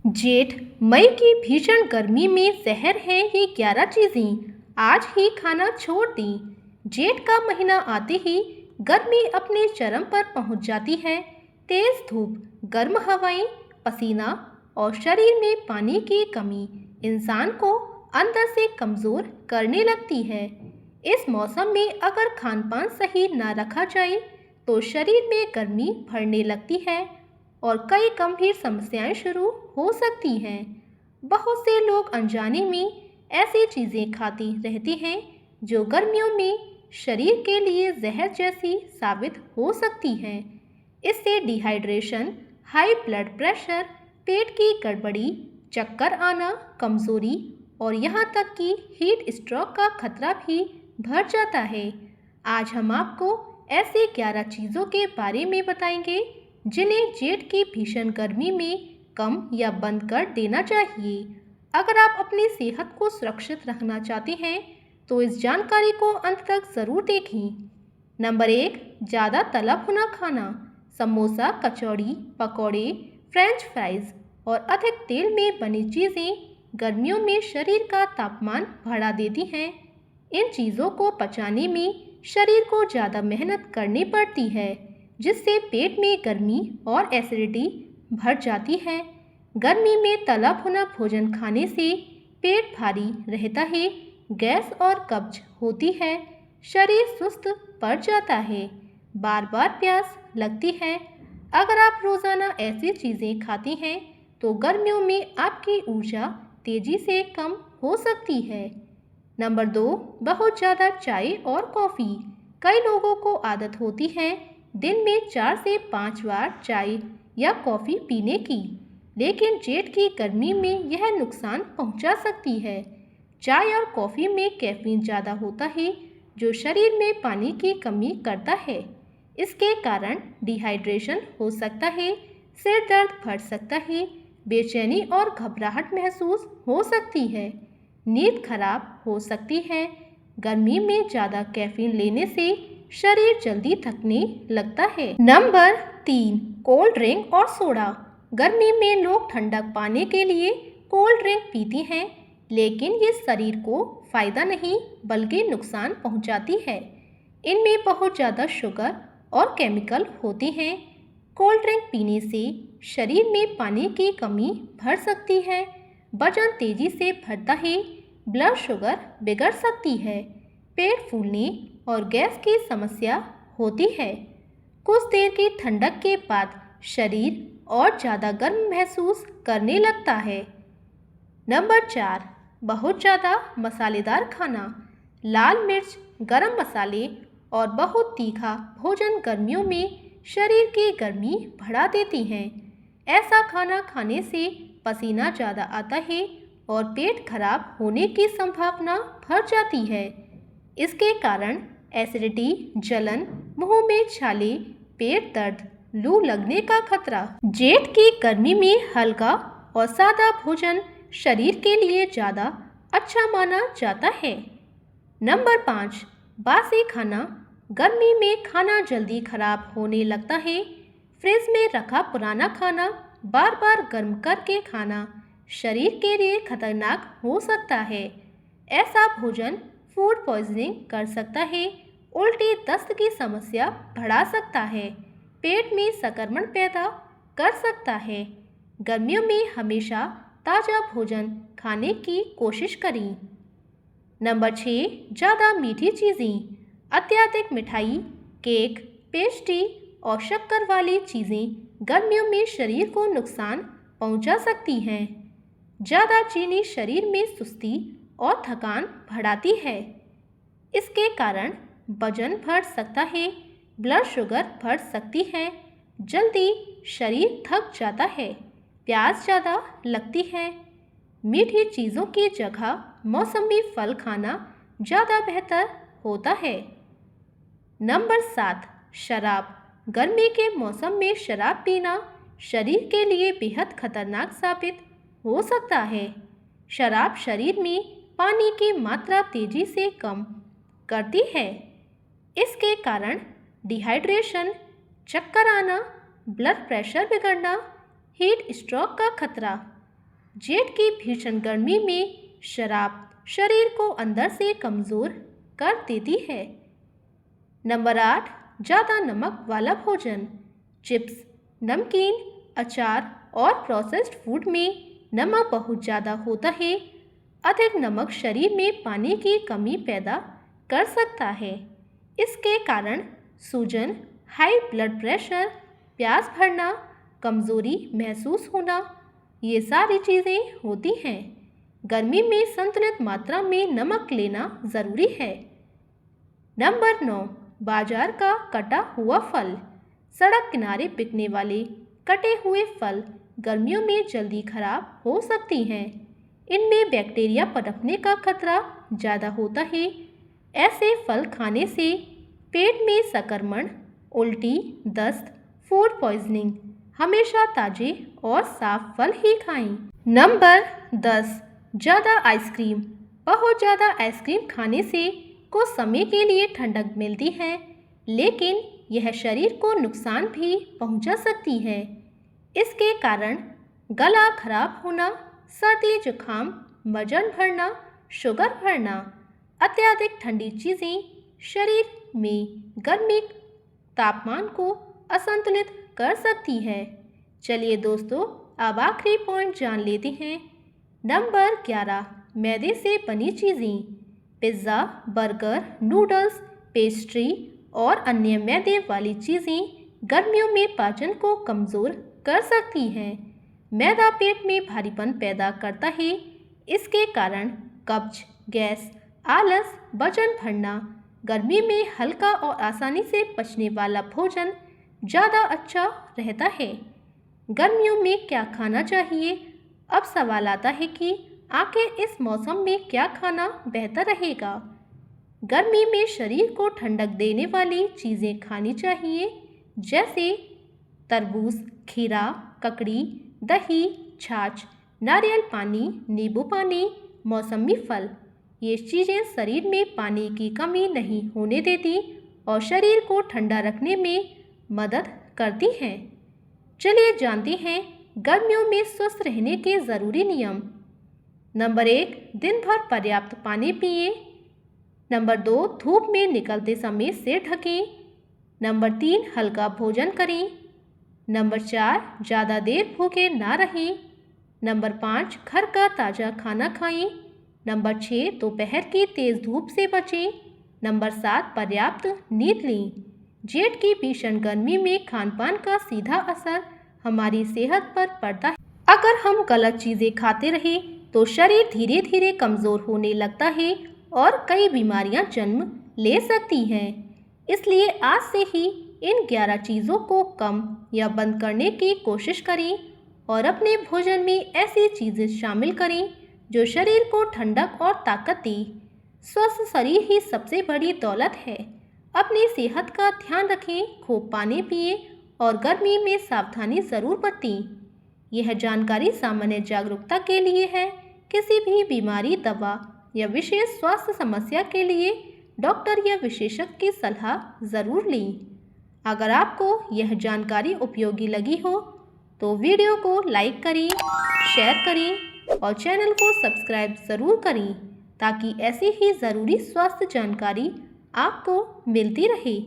जेठ मई की भीषण गर्मी में जहर है ये 11 चीजें आज ही खाना छोड़ दें। जेठ का महीना आते ही गर्मी अपने चरम पर पहुंच जाती है। तेज धूप, गर्म हवाएं, पसीना और शरीर में पानी की कमी इंसान को अंदर से कमजोर करने लगती है। इस मौसम में अगर खान पान सही ना रखा जाए तो शरीर में गर्मी बढ़ने लगती है और कई गंभीर समस्याएं शुरू हो सकती हैं। बहुत से लोग अनजाने में ऐसी चीज़ें खाते रहते हैं जो गर्मियों में शरीर के लिए जहर जैसी साबित हो सकती हैं। इससे डिहाइड्रेशन, हाई ब्लड प्रेशर, पेट की गड़बड़ी, चक्कर आना, कमजोरी और यहाँ तक कि हीट स्ट्रोक का खतरा भी बढ़ जाता है। आज हम आपको ऐसे 11 चीज़ों के बारे में बताएंगे जिन्हें जेठ की भीषण गर्मी में कम या बंद कर देना चाहिए। अगर आप अपनी सेहत को सुरक्षित रखना चाहते हैं तो इस जानकारी को अंत तक ज़रूर देखें। नंबर 1, ज़्यादा तला भुना खाना। समोसा, कचौड़ी, पकौड़े, फ्रेंच फ्राइज और अधिक तेल में बनी चीज़ें गर्मियों में शरीर का तापमान बढ़ा देती हैं। इन चीज़ों को पचाने में शरीर को ज़्यादा मेहनत करनी पड़ती है, जिससे पेट में गर्मी और एसिडिटी बढ़ जाती है। गर्मी में तला भुना भोजन खाने से पेट भारी रहता है, गैस और कब्ज होती है, शरीर सुस्त पड़ जाता है, बार बार प्यास लगती है। अगर आप रोज़ाना ऐसी चीज़ें खाते हैं तो गर्मियों में आपकी ऊर्जा तेज़ी से कम हो सकती है। नंबर 2, बहुत ज़्यादा चाय और कॉफ़ी। कई लोगों को आदत होती है दिन में 4 से 5 बार चाय या कॉफ़ी पीने की, लेकिन जेठ की गर्मी में यह नुकसान पहुंचा सकती है। चाय और कॉफ़ी में कैफीन ज़्यादा होता है जो शरीर में पानी की कमी करता है। इसके कारण डिहाइड्रेशन हो सकता है, सिर दर्द बढ़ सकता है, बेचैनी और घबराहट महसूस हो सकती है, नींद खराब हो सकती है। गर्मी में ज़्यादा कैफीन लेने से शरीर जल्दी थकने लगता है। नंबर 3, कोल्ड ड्रिंक और सोडा। गर्मी में लोग ठंडक पाने के लिए कोल्ड ड्रिंक पीती हैं, लेकिन ये शरीर को फ़ायदा नहीं बल्कि नुकसान पहुंचाती है। इनमें बहुत ज़्यादा शुगर और केमिकल होते हैं। कोल्ड ड्रिंक पीने से शरीर में पानी की कमी बढ़ सकती है, वजन तेज़ी से बढ़ता है, ब्लड शुगर बिगड़ सकती है, पेट फूलने और गैस की समस्या होती है। कुछ देर की ठंडक के बाद शरीर और ज़्यादा गर्म महसूस करने लगता है। नंबर 4, बहुत ज़्यादा मसालेदार खाना। लाल मिर्च, गरम मसाले और बहुत तीखा भोजन गर्मियों में शरीर की गर्मी बढ़ा देती हैं। ऐसा खाना खाने से पसीना ज़्यादा आता है और पेट खराब होने की संभावना बढ़ जाती है। इसके कारण एसिडिटी, जलन, मुंह में छाले, पेट दर्द, लू लगने का खतरा। जेठ की गर्मी में हल्का और सादा भोजन शरीर के लिए ज़्यादा अच्छा माना जाता है। नंबर 5, बासी खाना। गर्मी में खाना जल्दी खराब होने लगता है। फ्रिज में रखा पुराना खाना बार बार गर्म करके खाना शरीर के लिए खतरनाक हो सकता है। ऐसा भोजन फूड पॉइजनिंग कर सकता है, उल्टी दस्त की समस्या बढ़ा सकता है, पेट में संक्रमण पैदा कर सकता है। गर्मियों में हमेशा ताज़ा भोजन खाने की कोशिश करें। नंबर 6, ज़्यादा मीठी चीज़ें। अत्यधिक मिठाई, केक, पेस्ट्री और शक्कर वाली चीज़ें गर्मियों में शरीर को नुकसान पहुंचा सकती हैं। ज़्यादा चीनी शरीर में सुस्ती और थकान बढ़ाती है। इसके कारण वजन बढ़ सकता है, ब्लड शुगर बढ़ सकती है, जल्दी शरीर थक जाता है, प्यास ज़्यादा लगती है। मीठी चीज़ों की जगह मौसमी फल खाना ज़्यादा बेहतर होता है। नंबर 7, शराब। गर्मी के मौसम में शराब पीना शरीर के लिए बेहद खतरनाक साबित हो सकता है। शराब शरीर में पानी की मात्रा तेज़ी से कम करती है। इसके कारण डिहाइड्रेशन, चक्कर आना, ब्लड प्रेशर बिगड़ना, हीट स्ट्रोक का खतरा जेठ की भीषण गर्मी में शराब शरीर को अंदर से कमज़ोर कर देती है। नंबर 8, ज़्यादा नमक वाला भोजन। चिप्स, नमकीन, अचार और प्रोसेस्ड फूड में नमक बहुत ज़्यादा होता है। अधिक नमक शरीर में पानी की कमी पैदा कर सकता है। इसके कारण सूजन, हाई ब्लड प्रेशर, प्यास भरना, कमज़ोरी महसूस होना, ये सारी चीज़ें होती हैं। गर्मी में संतुलित मात्रा में नमक लेना ज़रूरी है। नंबर 9, बाजार का कटा हुआ फल। सड़क किनारे बिकने वाले कटे हुए फल गर्मियों में जल्दी खराब हो सकती हैं। इनमें बैक्टीरिया पनपने का खतरा ज़्यादा होता है। ऐसे फल खाने से पेट में संक्रमण, उल्टी, दस्त, फूड पॉइजनिंग। हमेशा ताज़े और साफ फल ही खाएं। नंबर 10, ज़्यादा आइसक्रीम। बहुत ज़्यादा आइसक्रीम खाने से कुछ समय के लिए ठंडक मिलती है, लेकिन यह शरीर को नुकसान भी पहुंचा सकती है। इसके कारण गला खराब होना, सर्दी जुकाम, वजन बढ़ना, शुगर बढ़ना। अत्यधिक ठंडी चीज़ें शरीर में गर्मी तापमान को असंतुलित कर सकती है। चलिए दोस्तों, अब आखिरी पॉइंट जान लेते हैं। नंबर 11, मैदे से बनी चीज़ें। पिज़्ज़ा, बर्गर, नूडल्स, पेस्ट्री और अन्य मैदे वाली चीज़ें गर्मियों में पाचन को कमज़ोर कर सकती हैं। मैदा पेट में भारीपन पैदा करता है। इसके कारण कब्ज, गैस, आलस, वजन बढ़ना। गर्मी में हल्का और आसानी से पचने वाला भोजन ज़्यादा अच्छा रहता है। गर्मियों में क्या खाना चाहिए? अब सवाल आता है कि आखिर इस मौसम में क्या खाना बेहतर रहेगा। गर्मी में शरीर को ठंडक देने वाली चीज़ें खानी चाहिए, जैसे तरबूज, खीरा, ककड़ी, दही, छाछ, नारियल पानी, नींबू पानी, मौसमी फल। ये चीज़ें शरीर में पानी की कमी नहीं होने देती और शरीर को ठंडा रखने में मदद करती हैं। चलिए जानते हैं गर्मियों में स्वस्थ रहने के ज़रूरी नियम। नंबर 1, दिन भर पर्याप्त पानी पिए। नंबर 2, धूप में निकलते समय सिर ढकें। नंबर 3, हल्का भोजन करें। नंबर 4, ज़्यादा देर भूखे ना रहें। नंबर 5, घर का ताज़ा खाना खाएं। नंबर 6, दोपहर की तेज़ धूप से बचें। नंबर 7, पर्याप्त नींद लें। जेठ की भीषण गर्मी में खानपान का सीधा असर हमारी सेहत पर पड़ता है। अगर हम गलत चीज़ें खाते रहें तो शरीर धीरे धीरे कमज़ोर होने लगता है और कई बीमारियां जन्म ले सकती हैं। इसलिए आज से ही इन 11 चीज़ों को कम या बंद करने की कोशिश करें और अपने भोजन में ऐसी चीज़ें शामिल करें जो शरीर को ठंडक और ताकत दे। स्वस्थ शरीर ही सबसे बड़ी दौलत है। अपनी सेहत का ध्यान रखें, खूब पानी पिए और गर्मी में सावधानी ज़रूर बरतें। यह जानकारी सामान्य जागरूकता के लिए है। किसी भी बीमारी, दवा या विशेष स्वास्थ्य समस्या के लिए डॉक्टर या विशेषज्ञ की सलाह ज़रूर लें। अगर आपको यह जानकारी उपयोगी लगी हो तो वीडियो को लाइक करें, शेयर करें और चैनल को सब्सक्राइब ज़रूर करें ताकि ऐसी ही ज़रूरी स्वास्थ्य जानकारी आपको मिलती रहे।